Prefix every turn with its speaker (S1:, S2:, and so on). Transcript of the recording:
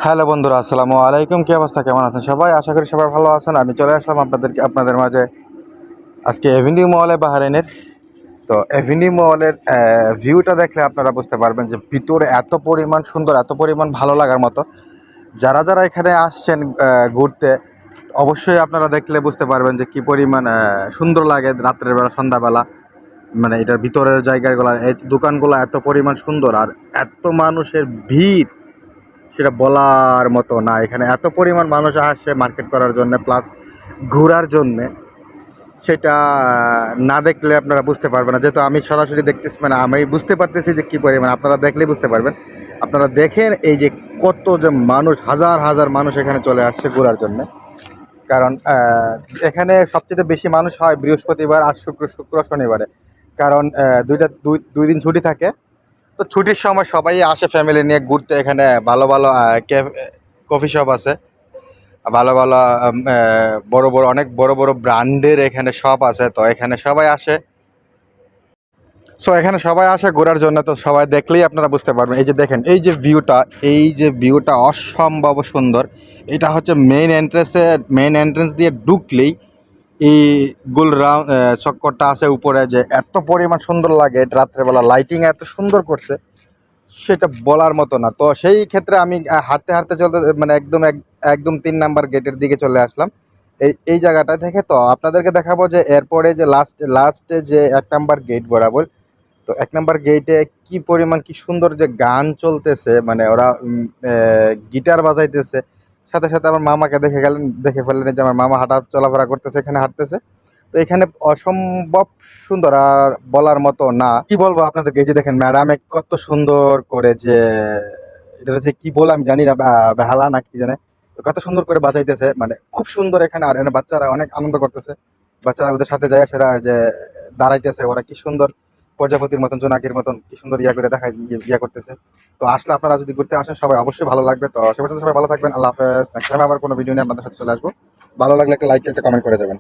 S1: Hello বন্ধুরা, আসসালামু আলাইকুম। কি অবস্থা, কেমন আছেন সবাই? আশা করি সবাই ভালো আছেন। আমি চলে আসলাম আপনাদের মাঝে আজকে এভিনিউ মলে বাহরাইনের। তো এভিনিউ মলের ভিউটা দেখলে আপনারা বুঝতে পারবেন যে ভিতরে এত পরিমাণ সুন্দর, এত পরিমাণ ভালো লাগার মতো। যারা যারা এখানে আসছেন ঘুরতে, অবশ্যই আপনারা দেখলে বুঝতে পারবেন যে কী পরিমাণ সুন্দর লাগে রাত্রের বেলা, সন্ধ্যাবেলা। মানে এটার ভিতরের জায়গাগুলো, এই দোকানগুলো এত পরিমাণ সুন্দর আর এত মানুষের ভিড়, সেটা বলার মতো না। এখানে এত পরিমাণ মানুষ আসে মার্কেট করার জন্য প্লাস ঘোরার জন্যে, সেটা না দেখলে আপনারা বুঝতে পারবেন না। যেহেতু আমি সরাসরি দেখতেছি, মানে আমি বুঝতে পারতেছি যে কী পরিমাণ, আপনারা দেখলেই বুঝতে পারবেন। আপনারা দেখেন এই যে কত যে মানুষ, হাজার হাজার মানুষ এখানে চলে আসছে ঘোরার জন্য। কারণ এখানে সবচেয়ে বেশি মানুষ হয় বৃহস্পতিবার আর শুক্র শনিবারে। কারণ দুই দিন ছুটি থাকে। তো ছুটির সময় সবাই আসে ফ্যামিলি নিয়ে ঘুরতে। এখানে ভালো ভালো কফি শপ আছে, ভালো ভালো বড় বড়, অনেক বড় বড় ব্র্যান্ডের এখানে শপ আছে। তো এখানে সবাই আসে। এখানে সবাই আসে ঘোরার জন্য। তো সবাই দেখলেই আপনারা বুঝতে পারবেন। এই যে দেখেন, এই যে ভিউটা অসম্ভব সুন্দর। এটা হচ্ছে মেইন এন্ট্রেন্স দিয়ে ঢুকলেই এই গোল রাউন্ড চক্করটা আছে উপরে, যে এত পরিমাণ সুন্দর লাগে। রাত্রেবেলা লাইটিং এত সুন্দর করছে, সেটা বলার মতো না। তো সেই ক্ষেত্রে আমি হাঁটতে হাঁটতে চলতে, মানে একদম 3 নাম্বার গেটের দিকে চলে আসলাম এই জায়গাটা থেকে। তো আপনাদেরকে দেখাবো যে এরপরে যে লাস্টে যে 1 নাম্বার গেট বরাবর। তো 1 নাম্বার গেটে কি পরিমাণ, কি সুন্দর যে গান চলতেছে, মানে ওরা গিটার বাজাইতেছে। সাথে সাথে আমার মামাকে দেখে ফেললেন যে আমার মামা হাঁটা চলাফেরা করতেছে, এখানে হাঁটতেছে। তো এখানে অসম্ভব সুন্দর, আর বলার মতো না। কি বলবো আপনাদেরকে, এই যে দেখেন ম্যাডাম কত সুন্দর করে যে, এটা হচ্ছে কি বলে আমি জানি না, বেহালা না কি জানে। তো কত সুন্দর করে বাজাইতেছে, মানে খুব সুন্দর এখানে। আর এখানে বাচ্চারা অনেক আনন্দ করতেছে। বাচ্চারা ওদের সাথে যায়, সেরা যে দাঁড়াইতেছে, ওরা কি সুন্দর প্রজাপতির মতন, জোনাকির মতন কি সুন্দর ইয়া করে দেখায়, ইয়া করতেছে। তো আসলে আপনারা যদি ঘুরতে আসেন, সবাই অবশ্যই ভালো লাগবে। তো সবাই ভালো থাকবেন। আল্লাহ হাফেজ। নেক্সট টাইম আবার কোনো ভিডিও নিয়ে আপনাদের সাথে চলে আসবো। ভালো লাগলে একটা লাইক, একটা কমেন্ট করে যাবেন।